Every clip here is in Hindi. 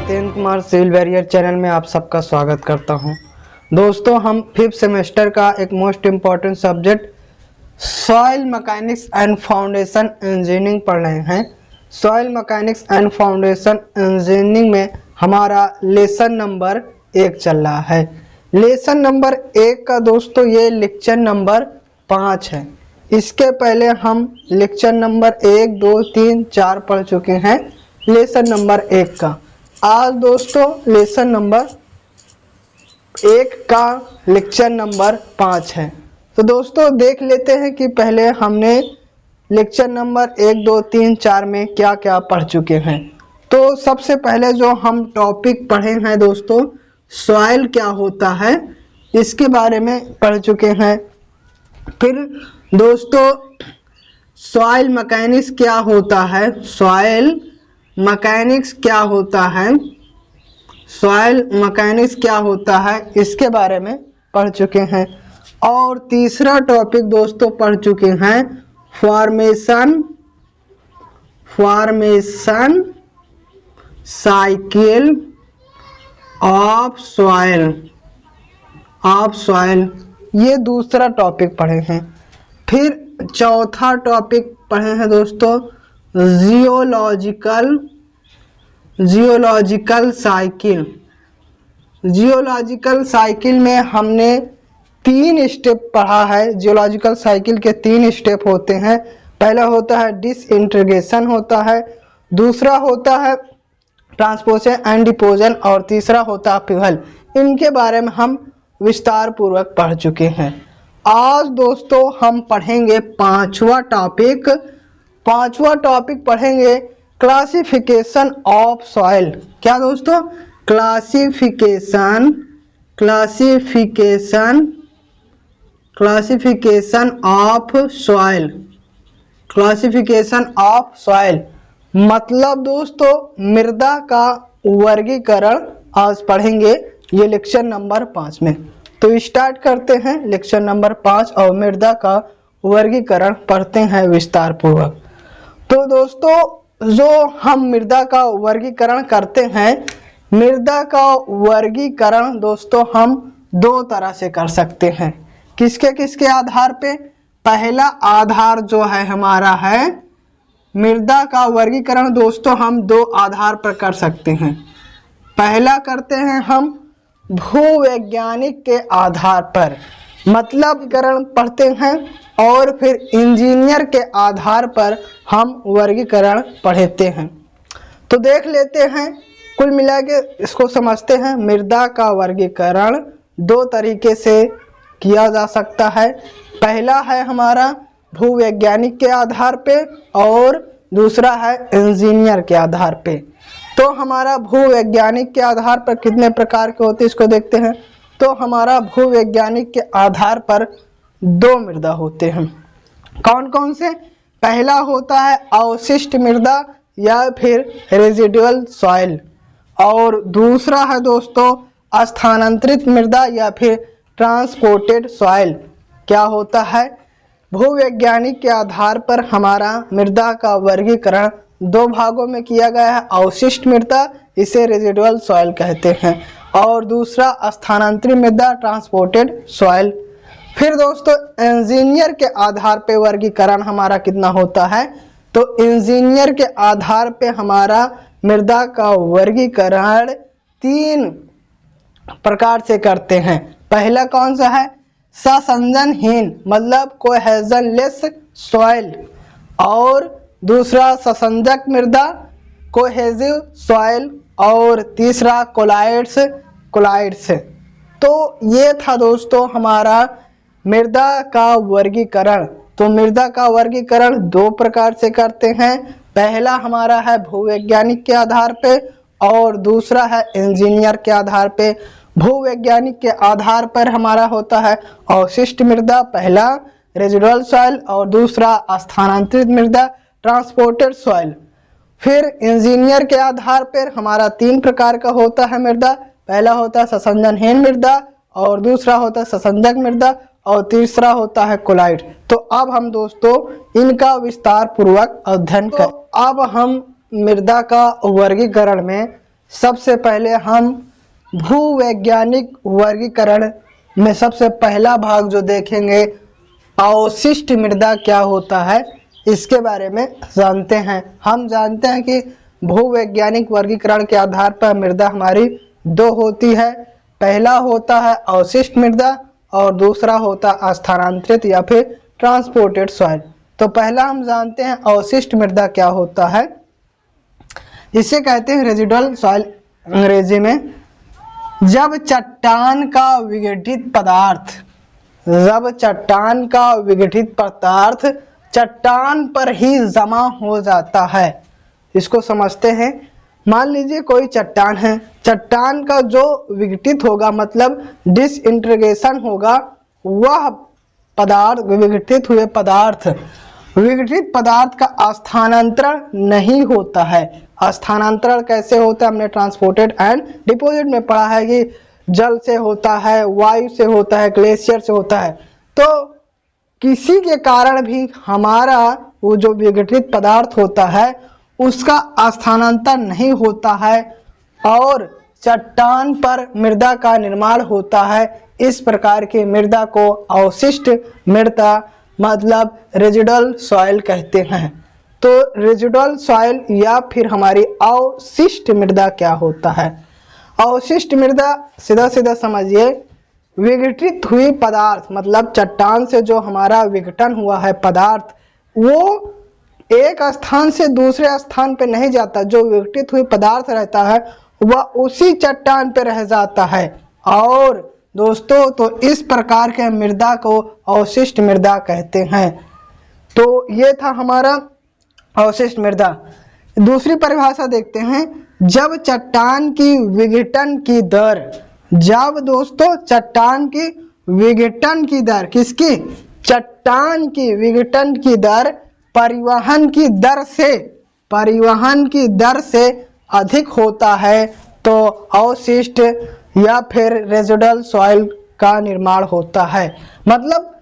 Jitendra Kumar civil barrier channel में आप सबका स्वागत करता हूं। दोस्तों, हम 5th सेमेस्टर का एक most important subject soil mechanics and foundation engineering पढ़ रहे हैं। Soil mechanics and foundation engineering में हमारा लेसन नंबर 1 चल रहा है। लेसन नंबर 1 का दोस्तों ये लेक्चर नंबर 5 है। इसके पहले हम लेक्चर नंबर 1, 2, 3, 4 पढ़ चुके हैं लेसन नंबर 1 का। आज दोस्तों लेसन नंबर 1 का लेक्चर नंबर 5 है। तो दोस्तों देख लेते हैं कि पहले हमने लेक्चर नंबर 1, 2, 3, 4 में क्या क्या पढ़ चुके हैं। तो सबसे पहले जो हम टॉपिक पढ़े हैं दोस्तों, सॉइल क्या होता है इसके बारे में पढ़ चुके हैं। फिर दोस्तों सॉइल मैकेनिक्स क्या होता है, सॉइल मैकेनिक्स क्या होता है, सॉइल मैकेनिक्स क्या होता है इसके बारे में पढ़ चुके हैं। और तीसरा टॉपिक दोस्तों पढ़ चुके हैं फॉर्मेशन साइकिल ऑफ सॉइल, ये दूसरा टॉपिक पढ़े हैं। फिर चौथा टॉपिक पढ़े हैं दोस्तों जियोलॉजिकल साइकिल में हमने 3 स्टेप पढ़ा है। जियोलॉजिकल साइकिल के 3 स्टेप होते हैं। पहला होता है डिसइंटीग्रेशन होता है, दूसरा होता है ट्रांसपोर्टेशन एंड डिपोजन और तीसरा होता है फ्यूअल। इनके बारे में हम विस्तार पूर्वक पढ़ चुके हैं। आज दोस्तों हम पढ़ेंगे 5वां टॉपिक पढ़ेंगे क्लासिफिकेशन ऑफ सॉइल। क्या दोस्तों? क्लासिफिकेशन ऑफ सॉइल मतलब दोस्तों मृदा का वर्गीकरण आज पढ़ेंगे ये लेक्चर नंबर 5 में। तो स्टार्ट करते हैं लेक्चर नंबर 5 और मृदा का वर्गीकरण पढ़ते हैं विस्तार पूर्वक। तो दोस्तों जो हम मृदा का वर्गीकरण करते हैं, मृदा का वर्गीकरण दोस्तों हम 2 तरह से कर सकते हैं। किसके आधार पे? पहला आधार जो है हमारा है मृदा का वर्गीकरण दोस्तों हम 2 आधार पर कर सकते हैं। पहला करते हैं हम भूवैज्ञानिक के आधार पर, मतलब वर्गीकरण पढ़ते हैं, और फिर इंजीनियर के आधार पर हम वर्गीकरण पढ़ते हैं। तो देख लेते हैं, कुल मिला के इसको समझते हैं। मृदा का वर्गीकरण 2 तरीके से किया जा सकता है। पहला है हमारा भूवैज्ञानिक के आधार पे और दूसरा है इंजीनियर के आधार पे। तो हमारा भूवैज्ञानिक के आधार पर कितने प्रकार के होते हैं इसको देखते हैं। तो हमारा भूवैज्ञानिक के आधार पर 2 मृदा होते हैं। कौन कौन से? पहला होता है अवशिष्ट मृदा या फिर रेजिडुअल सॉइल, और दूसरा है दोस्तों स्थानांतरित मृदा या फिर ट्रांसपोर्टेड सॉइल। क्या होता है? भूवैज्ञानिक के आधार पर हमारा मृदा का वर्गीकरण 2 भागों में किया गया है। अवशिष्ट मृदा, इसे रेजिडुअल सॉइल कहते हैं, और दूसरा स्थानांतरित मृदा ट्रांसपोर्टेड सॉइल। फिर दोस्तों इंजीनियर के आधार पे वर्गीकरण हमारा कितना होता है? तो इंजीनियर के आधार पे हमारा मृदा का वर्गीकरण 3 प्रकार से करते हैं। पहला कौन सा है? ससंजनहीन मतलब कोहेजनलेस सॉइल, और दूसरा ससंजक मृदा कोहेजिव सॉइल, और तीसरा कोलाइड्स। तो ये था दोस्तों हमारा मृदा का वर्गीकरण। तो मृदा का वर्गीकरण 2 प्रकार से करते हैं। पहला हमारा है भूवैज्ञानिक के आधार पे और दूसरा है इंजीनियर के आधार पे। भूवैज्ञानिक के आधार पर हमारा होता है अवशिष्ट मृदा, पहला रेजिडुअल सॉइल, और दूसरा स्थानांतरित मृदा ट्रांसपोर्टेड सॉइल। फिर इंजीनियर के आधार पर हमारा 3 प्रकार का होता है मृदा। पहला होता है ससंजनहीन मृदा, और दूसरा होता है ससंजक मृदा, और तीसरा होता है कोलाइड। तो अब हम दोस्तों इनका विस्तार पूर्वक अध्ययन करें। अब हम मृदा का वर्गीकरण में सबसे पहले हम भूवैज्ञानिक वर्गीकरण में सबसे पहला भाग जो देखेंगे, अवशिष्ट मृदा क्या होता है, इसके बारे में जानते हैं। हम जानते हैं कि भूवैज्ञानिक वर्गीकरण के आधार पर मृदा हमारी दो होती है। पहला होता है अवशिष्ट मृदा और दूसरा होता है स्थानांतरित या फिर ट्रांसपोर्टेड सॉइल। तो पहला हम जानते हैं अवशिष्ट मृदा क्या होता है। इसे कहते हैं रेजिडुअल सॉइल अंग्रेजी में। जब चट्टान का विघटित पदार्थ चट्टान पर ही जमा हो जाता है। इसको समझते हैं। मान लीजिए कोई चट्टान है, चट्टान का जो विघटित होगा मतलब डिसइंटीग्रेशन होगा, वह पदार्थ विघटित पदार्थ का स्थानांतरण नहीं होता है। स्थानांतरण कैसे होता है, हमने ट्रांसपोर्टेड एंड डिपोजिट में पढ़ा है कि जल से होता है, वायु से होता है, ग्लेशियर से होता है। तो किसी के कारण भी हमारा वो जो विघटित पदार्थ होता है उसका स्थानांतरण नहीं होता है और चट्टान पर मृदा का निर्माण होता है। इस प्रकार की मृदा को अवशिष्ट मृदा मतलब रेजिडुअल सॉइल कहते हैं। तो रेजिडुअल सॉइल या फिर हमारी अवशिष्ट मृदा क्या होता है। अवशिष्ट मृदा सीधा सीधा समझिए, विघटित हुई पदार्थ मतलब चट्टान से जो हमारा विघटन हुआ है पदार्थ, वो एक स्थान से दूसरे स्थान पे नहीं जाता। जो विघटित हुई पदार्थ रहता है वह उसी चट्टान पे रह जाता है। और दोस्तों, तो इस प्रकार के मृदा को अवशिष्ट मृदा कहते हैं। तो ये था हमारा अवशिष्ट मृदा। दूसरी परिभाषा देखते हैं। जब चट्टान की विघटन की दर, जब दोस्तों चट्टान की विघटन की दर, किसकी, चट्टान की विघटन की दर परिवहन की दर से अधिक होता है तो अवशिष्ट या फिर रेजिडुअल सॉइल का निर्माण होता है। मतलब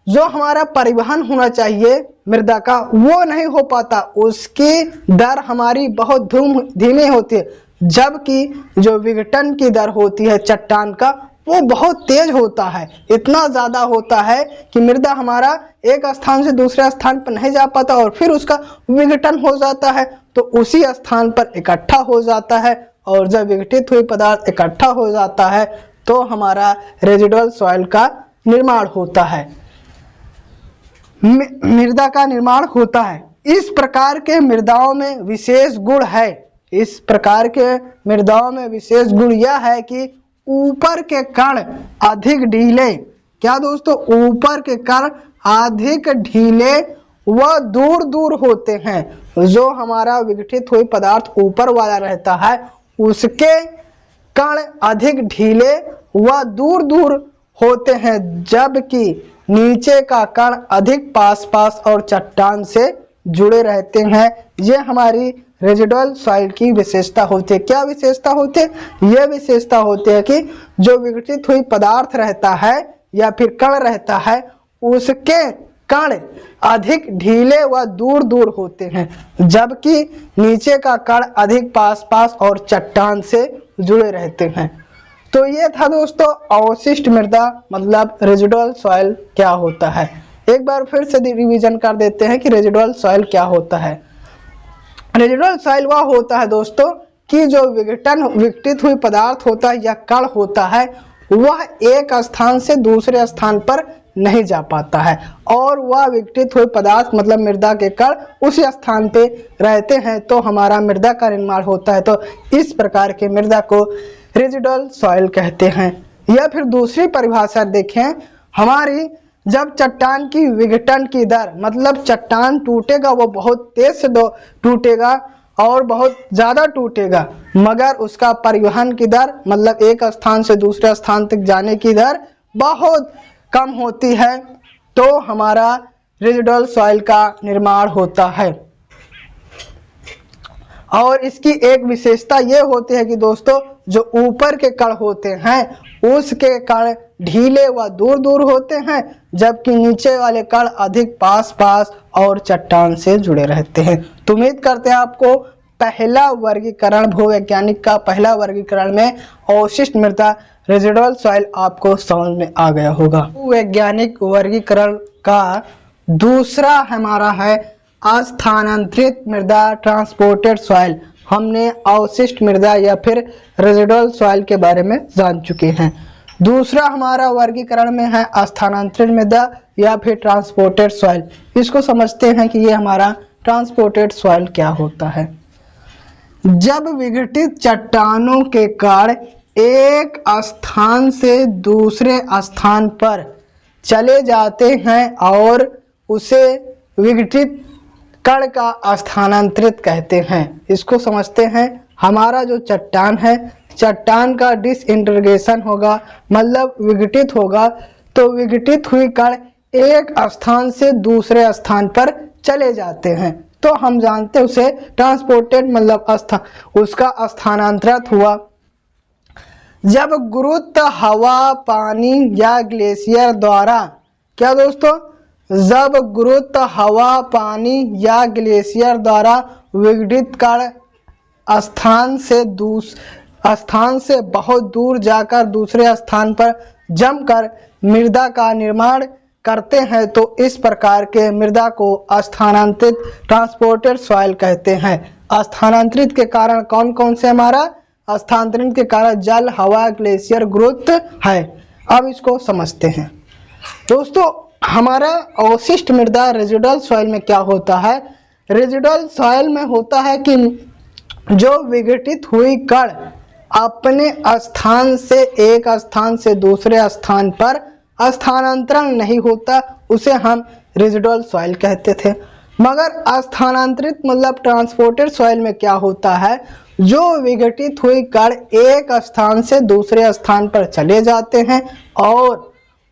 जो हमारा परिवहन होना चाहिए मृदा का वो नहीं हो पाता, उसकी दर हमारी बहुत धीमी होती है, जबकि जो विघटन की दर होती है चट्टान का वो बहुत तेज होता है। इतना ज़्यादा होता है कि मृदा हमारा एक स्थान से दूसरे स्थान पर नहीं जा पाता और फिर उसका विघटन हो जाता है तो उसी स्थान पर इकट्ठा हो जाता है। और जब विघटित हुई पदार्थ इकट्ठा हो जाता है तो हमारा रेजिडुअल सॉइल का निर्माण होता है, मृदा का निर्माण होता है। इस प्रकार के मृदाओं में विशेष गुण है। इस प्रकार के मृदाओं में विशेष गुण यह है कि ऊपर के कण अधिक ढीले, क्या दोस्तों, ऊपर के कण अधिक ढीले व दूर दूर होते हैं। जो हमारा विघटित हुई पदार्थ ऊपर वाला रहता है उसके कण अधिक ढीले व दूर दूर होते हैं, जबकि नीचे का कण अधिक पास पास और चट्टान से जुड़े रहते हैं। ये हमारी रेजिडुअल सॉइल की विशेषता होती है। क्या विशेषता होती है? यह विशेषता होती है कि जो विघटित हुई पदार्थ रहता है या फिर कण रहता है उसके कण अधिक ढीले व दूर दूर होते हैं, जबकि नीचे का कण अधिक पास पास और चट्टान से जुड़े रहते हैं। तो ये था दोस्तों अवशिष्ट मृदा मतलब रेजिडुअल सॉइल क्या होता है। एक बार फिर से रिवीजन कर देते हैं कि रेजिडुअल सॉइल क्या होता है। रेजिडुअल सॉइल वह होता है दोस्तों कि जो विघटित हुई पदार्थ होता है या कण होता है वह एक स्थान से दूसरे स्थान पर नहीं जा पाता है और वह विघटित हुए पदार्थ मतलब मृदा के कण उसी स्थान पे रहते हैं तो हमारा मृदा का निर्माण होता है। तो इस प्रकार के मृदा को रेजिडुअल सॉइल कहते हैं। या फिर दूसरी परिभाषा देखें हमारी, जब चट्टान की विघटन की दर मतलब चट्टान टूटेगा वो बहुत तेज से टूटेगा और बहुत ज़्यादा टूटेगा, मगर उसका परिवहन की दर मतलब एक स्थान से दूसरे स्थान तक जाने की दर बहुत कम होती है, तो हमारा रेजिडुअल सॉइल का निर्माण होता है। और इसकी एक विशेषता ये होती है कि दोस्तों जो ऊपर के कण होते हैं उसके कण ढीले व दूर दूर होते हैं, जबकि नीचे वाले कण अधिक पास पास और चट्टान से जुड़े रहते हैं। तो उम्मीद करते हैं आपको पहला वर्गीकरण, भूवैज्ञानिक का पहला वर्गीकरण में अवशिष्ट मृदा रेजिडुअल सॉइल आपको समझ में आ गया होगा। भूवैज्ञानिक वर्गीकरण का दूसरा हमारा है अस्थानांतरित मृदा, ट्रांसपोर्टेड सॉइल। हमने अवशिष्ट मृदा या फिर रेजिडुअल सॉइल के बारे में जान चुके हैं। दूसरा हमारा वर्गीकरण में है स्थानांतरित मृदा या फिर ट्रांसपोर्टेड सॉइल। इसको समझते हैं कि ये हमारा ट्रांसपोर्टेड सॉइल क्या होता है। जब विघटित चट्टानों के कण एक स्थान से दूसरे स्थान पर चले जाते हैं और उसे विघटित कण का स्थानांतरित कहते हैं। इसको समझते हैं। हमारा जो चट्टान है, चट्टान का डिसइंटीग्रेशन होगा, मतलब विघटित होगा, तो विघटित हुई कण एक स्थान से दूसरे स्थान पर चले जाते हैं, तो हम जानते हैं उसे ट्रांसपोर्टेड, मतलब उसका स्थानांतरित हुआ। जब गुरुत्व हवा, पानी या ग्लेशियर द्वारा, क्या दोस्तों, जब गुरुत्व हवा, पानी या ग्लेशियर द्वारा विघटित कण स्थान से बहुत दूर जाकर दूसरे स्थान पर जमकर मृदा का निर्माण करते हैं, तो इस प्रकार के मृदा को स्थानांतरित ट्रांसपोर्टेड सॉइल कहते हैं। स्थानांतरित के कारण कौन कौन से हमारा स्थानांतरण के कारण जल, हवा, ग्लेशियर, गुरुत्व है। अब इसको समझते हैं दोस्तों। हमारा अवशिष्ट मृदा रेजिडुअल सॉइल में क्या होता है? रेजिडुअल सॉइल में होता है कि जो विघटित हुई कण अपने स्थान से एक स्थान से दूसरे स्थान पर स्थानांतरण नहीं होता, उसे हम रेजिडुअल सॉइल कहते थे। मगर स्थानांतरित मतलब ट्रांसपोर्टेड सॉइल में क्या होता है? जो विघटित हुई कण एक स्थान से दूसरे स्थान पर चले जाते हैं और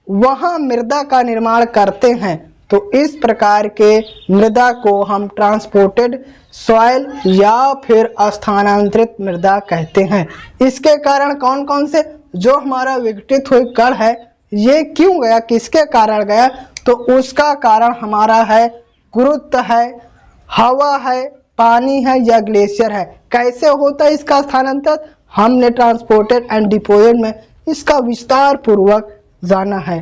वहां मृदा का निर्माण करते हैं, तो इस प्रकार के मृदा को हम ट्रांसपोर्टेड सॉइल या फिर स्थानांतरित मृदा कहते हैं। इसके कारण कौन कौन से, जो हमारा विघटित हुई कण है ये क्यों गया, किसके कारण गया, तो उसका कारण हमारा है गुरुत्व है, हवा है, पानी है या ग्लेशियर है। कैसे होता है इसका स्थानांतरण? हमने ट्रांसपोर्टेड एंड डिपोजेड में इसका विस्तार पूर्वक जाना है।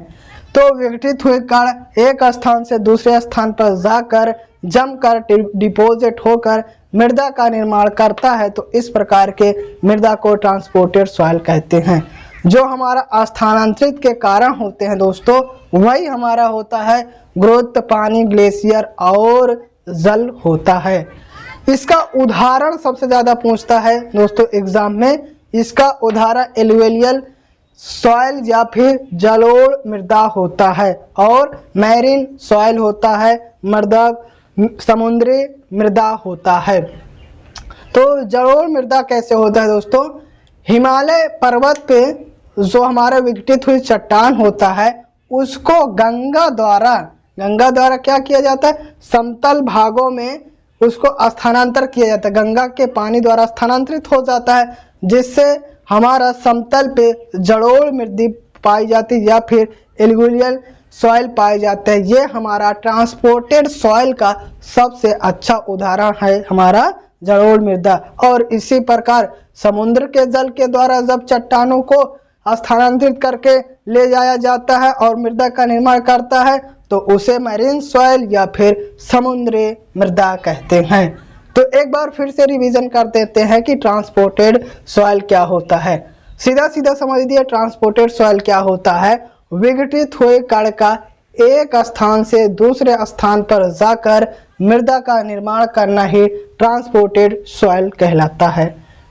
तो विघटित हुए कण एक स्थान से दूसरे स्थान पर जाकर जमकर डिपोजिट होकर मृदा का निर्माण करता है, तो इस प्रकार के मृदा को ट्रांसपोर्टेड सॉइल कहते हैं। जो हमारा स्थानांतरित के कारण होते हैं दोस्तों, वही हमारा होता है गुरुत्व, पानी, ग्लेशियर और जल होता है। इसका उदाहरण सबसे ज्यादा पूछता है दोस्तों एग्जाम में। इसका उदाहरण एलुवियल सॉइल या फिर जलोढ़ मृदा होता है और मैरीन सॉइल होता है, मृदा समुद्री मृदा होता है। तो जलोढ़ मृदा कैसे होता है दोस्तों? हिमालय पर्वत पे जो हमारा विघटित हुई चट्टान होता है उसको गंगा द्वारा क्या किया जाता है? समतल भागों में उसको स्थानांतर किया जाता है, गंगा के पानी द्वारा स्थानांतरित हो जाता है, जिससे हमारा समतल पे जलोढ़ मृदा पाई जाती है या फिर एलुवियल सॉइल पाए जाते हैं। ये हमारा ट्रांसपोर्टेड सॉइल का सबसे अच्छा उदाहरण है हमारा जलोढ़ मृदा। और इसी प्रकार समुद्र के जल के द्वारा जब चट्टानों को स्थानांतरित करके ले जाया जाता है और मृदा का निर्माण करता है, तो उसे मैरीन सॉइल या फिर समुद्री मृदा कहते हैं। तो एक बार फिर से रिवीजन कर देते हैं कि ट्रांसपोर्टेड सॉइल क्या होता है। सीधा सीधा समझ दिए ट्रांसपोर्टेड सॉइल क्या होता है? विघटित हुए कण का एक स्थान से दूसरे स्थान पर जाकर मृदा का निर्माण करना ही ट्रांसपोर्टेड सॉइल कहलाता है।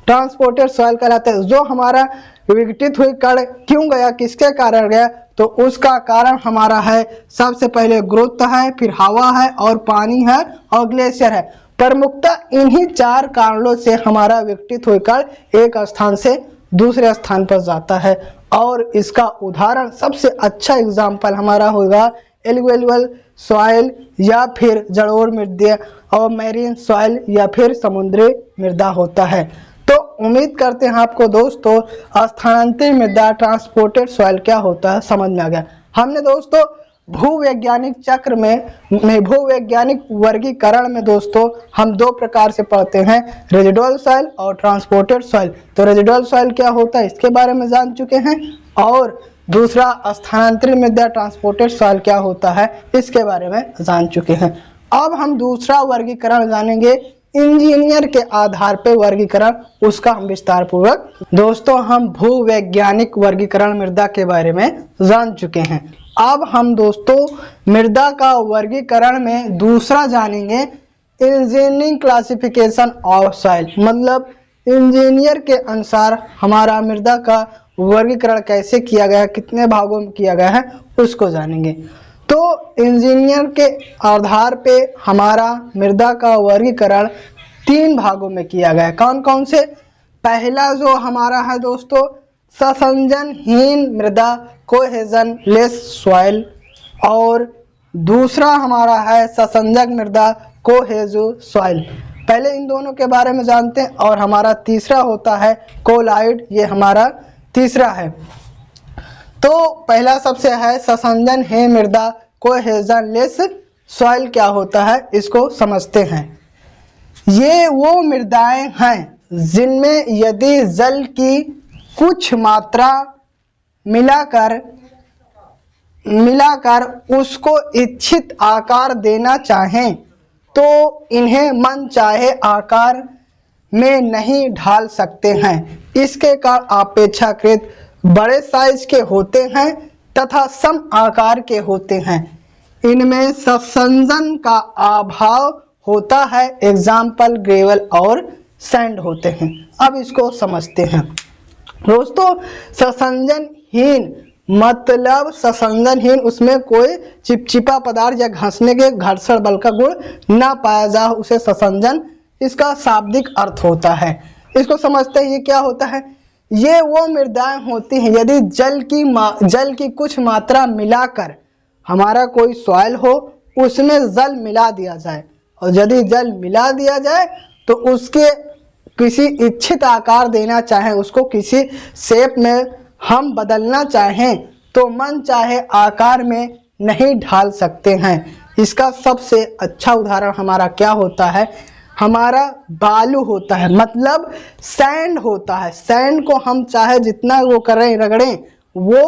ट्रांसपोर्टेड सॉइल कहलाता है। जो हमारा विघटित हुई कण क्यों गया, किसके कारण गया, तो उसका कारण हमारा है सबसे पहले गुरुत्व है, फिर हवा है और पानी है और ग्लेशियर है। प्रमुखतः इन्हीं चार कारणों से हमारा विघटित हुई कण एक स्थान से दूसरे स्थान पर जाता है। और इसका उदाहरण सबसे अच्छा एग्जाम्पल हमारा होगा एलुवियल सॉइल या फिर जलोढ़ मृदा और मैरीन सॉइल या फिर समुद्री मृदा होता है। तो उम्मीद करते हैं आपको दोस्तों स्थानांतरित मृदा ट्रांसपोर्टेड सॉइल क्या होता है समझ में आ गया। हमने दोस्तों भूवैज्ञानिक चक्र में भूवैज्ञानिक वर्गीकरण में दोस्तों हम दो प्रकार से पढ़ते हैं, रेजिडुअल सॉइल और ट्रांसपोर्टेड सॉइल। तो रेजिडुअल सॉइल क्या होता है इसके बारे में जान चुके हैं, और दूसरा स्थानांतरित मृदा ट्रांसपोर्टेड सॉइल क्या होता है इसके बारे में जान चुके हैं। अब हम दूसरा वर्गीकरण जानेंगे, इंजीनियर के आधार पर वर्गीकरण, उसका हम विस्तार पूर्वक दोस्तों हम भूवैज्ञानिक वर्गीकरण मृदा के बारे में जान चुके हैं। अब हम दोस्तों मृदा का वर्गीकरण में दूसरा जानेंगे, इंजीनियरिंग क्लासिफिकेशन ऑफ सॉइल, मतलब इंजीनियर के अनुसार हमारा मृदा का वर्गीकरण कैसे किया गया है, कितने भागों में किया गया है उसको जानेंगे। तो इंजीनियर के आधार पे हमारा मृदा का वर्गीकरण 3 भागों में किया गया है। कौन कौन से? पहला जो हमारा है दोस्तों ससंजनहीन मृदा, कोहेजन लेस सॉइल, और दूसरा हमारा है ससंजक मृदा, कोहेजो सॉइल। पहले इन दोनों के बारे में जानते हैं। और हमारा तीसरा होता है कोलाइड, ये हमारा तीसरा है। तो पहला सबसे है ससंजनहीन मृदा, कोहेजन लेस सॉइल क्या होता है इसको समझते हैं। ये वो मृदाएं हैं जिनमें यदि जल की कुछ मात्रा मिलाकर उसको इच्छित आकार देना चाहें तो इन्हें मन चाहे आकार में नहीं ढाल सकते हैं। इसके कारण अपेक्षाकृत बड़े साइज के होते हैं तथा सम आकार के होते हैं। इनमें ससंजन का अभाव होता है, एग्जाम्पल ग्रेवल और सैंड होते हैं। अब इसको समझते हैं दोस्तों। ससंजनहीन मतलब ससंजनहीन, उसमें कोई चिपचिपा पदार्थ या घसने के घर्षण बल का गुण ना पाया जा, उसे ससंजन इसका शाब्दिक अर्थ होता है। इसको समझते हैं ये क्या होता है। ये वो मृदाएं होती हैं यदि जल की कुछ मात्रा मिलाकर हमारा कोई सॉइल हो, उसमें जल मिला दिया जाए, और यदि जल मिला दिया जाए तो उसके किसी इच्छित आकार देना चाहें, उसको किसी शेप में हम बदलना चाहें तो मन चाहे आकार में नहीं ढाल सकते हैं। इसका सबसे अच्छा उदाहरण हमारा क्या होता है, हमारा बालू होता है, मतलब सैंड होता है। सैंड को हम चाहे जितना वो करें रगड़ें, वो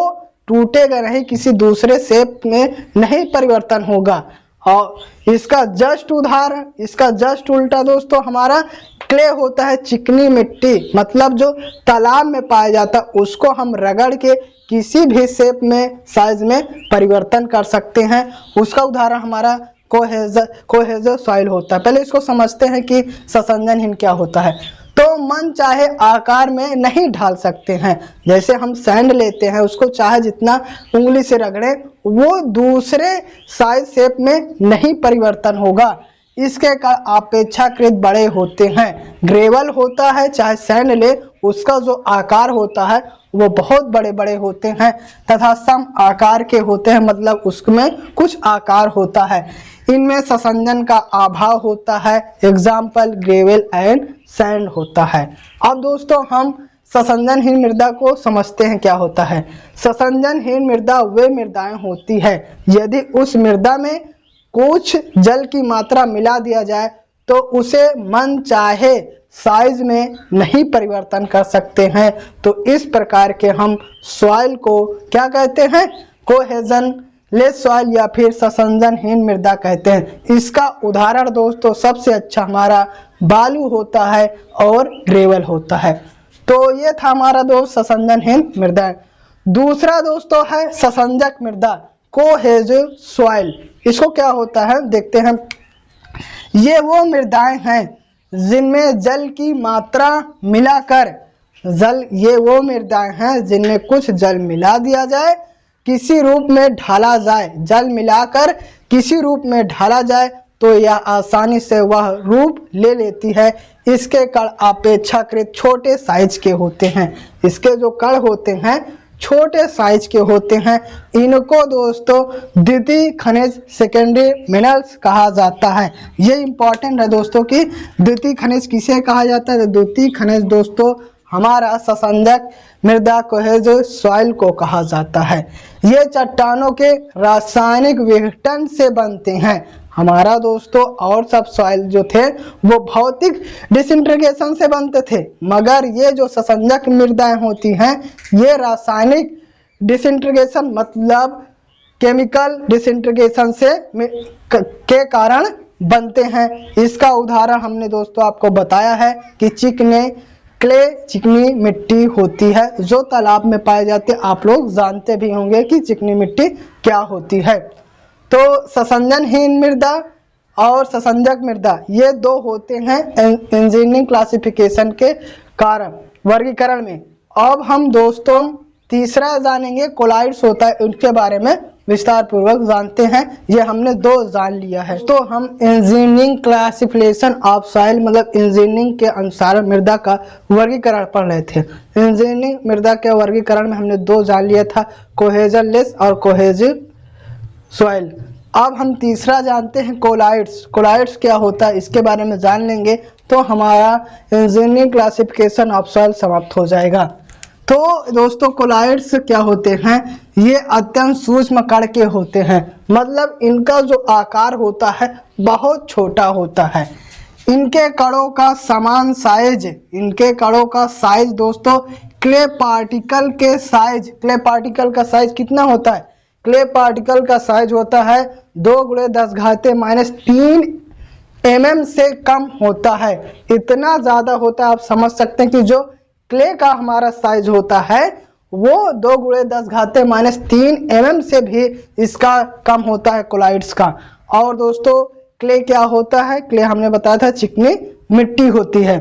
टूटेगा नहीं, किसी दूसरे शेप में नहीं परिवर्तन होगा। और इसका जस्ट उदाहरण, इसका जस्ट उल्टा दोस्तों हमारा क्ले होता है, चिकनी मिट्टी, मतलब जो तालाब में पाया जाता है, उसको हम रगड़ के किसी भी शेप में साइज में परिवर्तन कर सकते हैं। उसका उदाहरण हमारा कोहेजो सॉइल होता है। पहले इसको समझते हैं कि ससंजनहीन क्या होता है। तो मन चाहे आकार में नहीं ढाल सकते हैं। जैसे हम सैंड लेते हैं, उसको चाहे जितना उंगली से रगड़े वो दूसरे साइज शेप में नहीं परिवर्तन होगा। इसके कारण अपेक्षाकृत बड़े होते हैं। ग्रेवल होता है, चाहे सैंड ले, उसका जो आकार होता है वो बहुत बड़े बड़े होते हैं तथा सम आकार के होते हैं, मतलब उसमें कुछ आकार होता है। इनमें ससंजन का अभाव होता है, एग्जाम्पल ग्रेवल एंड सैंड होता है। अब दोस्तों हम ससंजनहीन मृदा को समझते हैं क्या होता है। ससंजनहीन मृदा वे मृदाएं होती है यदि उस मृदा में कुछ जल की मात्रा मिला दिया जाए तो उसे मन चाहे साइज में नहीं परिवर्तन कर सकते हैं। तो इस प्रकार के हम सॉइल को क्या कहते हैं, कोहेजन लेस सॉइल या फिर ससंजनहीन मृदा कहते हैं। इसका उदाहरण दोस्तों सबसे अच्छा हमारा बालू होता है और ग्रेवल होता है। तो ये था हमारा दोस्त ससंजनहीन मृदा। दूसरा दोस्तों है ससंजक मृदा, कोहेजिव सॉइल। इसको क्या होता है देखते हैं। ये वो मृदाएं हैं जिनमें जल की मात्रा मिलाकर ये वो मृदाएं हैं जिनमें कुछ जल मिला दिया जाए, किसी रूप में ढाला जाए, जल मिलाकर किसी रूप में ढाला जाए तो यह आसानी से वह रूप ले लेती है। इसके कण अपेक्षाकृत छोटे साइज के होते हैं। इसके जो कण होते हैं छोटे साइज के होते हैं। इनको दोस्तों द्वितीय खनिज, सेकेंडरी मिनरल्स कहा जाता है। ये इंपॉर्टेंट है दोस्तों कि द्वितीय खनिज किसे कहा जाता है। द्वितीय खनिज दोस्तों हमारा ससंजक मृदा कोहेजिव सॉइल को कहा जाता है। ये चट्टानों के रासायनिक विघटन से बनते हैं। हमारा दोस्तों और सब सॉइल जो थे वो भौतिक डिसइंटीग्रेशन से बनते थे, मगर ये जो ससंजक मृदाएं होती हैं ये रासायनिक डिसइंटीग्रेशन मतलब केमिकल डिसइंटीग्रेशन से के कारण बनते हैं। इसका उदाहरण हमने दोस्तों आपको बताया है कि चिकनी मिट्टी होती है जो तालाब में पाई जाती है। आप लोग जानते भी होंगे कि चिकनी मिट्टी क्या होती है। तो ससंजनहीन मृदा और ससंजक मृदा ये दो होते हैं इंजीनियरिंग क्लासिफिकेशन के कारण वर्गीकरण में। अब हम दोस्तों तीसरा जानेंगे कोलाइड्स होता है, उनके बारे में विस्तार पूर्वक जानते हैं। ये हमने दो जान लिया है। तो हम इंजीनियरिंग क्लासिफिकेशन ऑफ सॉइल मतलब इंजीनियरिंग के अनुसार मृदा का वर्गीकरण पढ़ रहे थे। इंजीनियरिंग मृदा के वर्गीकरण में हमने दो जान लिया था, कोहेजनलेस और कोहेजिव सॉइल। अब हम तीसरा जानते हैं कोलाइड्स। कोलाइड्स क्या होता है इसके बारे में जान लेंगे तो हमारा इंजीनियरिंग क्लासिफिकेशन ऑफ सॉइल समाप्त हो जाएगा। तो दोस्तों कोलाइड्स क्या होते हैं, ये अत्यंत सूक्ष्म कण के होते हैं, मतलब इनका जो आकार होता है बहुत छोटा होता है। इनके कणों का समान साइज, इनके कणों का साइज दोस्तों क्ले पार्टिकल के साइज, क्ले पार्टिकल का साइज कितना होता है, क्ले पार्टिकल का साइज होता है 2×10⁻³ mm से कम होता है। इतना ज्यादा होता है, आप समझ सकते हैं कि जो क्ले का हमारा साइज होता है वो 2×10⁻³ mm से भी इसका कम होता है कोलाइड्स का। और दोस्तों क्ले क्या होता है, क्ले हमने बताया था चिकनी मिट्टी होती है।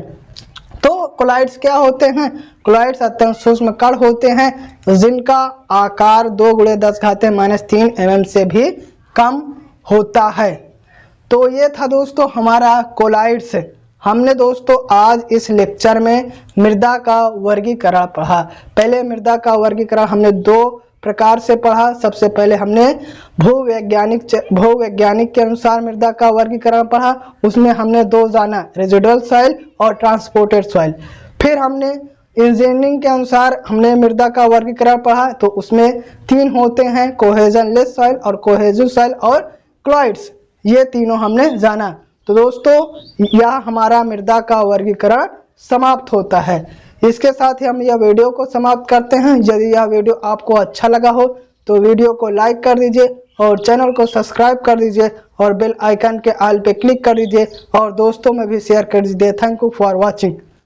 तो कोलाइड्स क्या होते हैं, कोलाइड्स अत्यंत सूक्ष्म कण होते हैं जिनका आकार 2×10⁻³ mm से भी कम होता है। तो ये था दोस्तों हमारा कोलाइड्स। हमने दोस्तों आज इस लेक्चर में मृदा का वर्गीकरण पढ़ा। पहले मृदा का वर्गीकरण हमने दो प्रकार से पढ़ा। सबसे पहले हमने भूवैज्ञानिक के अनुसार मृदा का वर्गीकरण पढ़ा, उसमें हमने दो जाना, रेजिडुअल सॉइल और ट्रांसपोर्टेड सॉइल। फिर हमने इंजीनियरिंग के अनुसार हमने मृदा का वर्गीकरण पढ़ा, तो उसमें तीन होते हैं, कोहेजनलेस सॉइल और कोहेजिव सॉइल और कोलाइड्स, ये तीनों हमने जाना। तो दोस्तों यह हमारा मृदा का वर्गीकरण समाप्त होता है। इसके साथ ही हम यह वीडियो को समाप्त करते हैं। यदि यह वीडियो आपको अच्छा लगा हो तो वीडियो को लाइक कर दीजिए और चैनल को सब्सक्राइब कर दीजिए और बेल आइकन के ऑल पे क्लिक कर दीजिए और दोस्तों में भी शेयर कर दीजिए। Thank you for watching.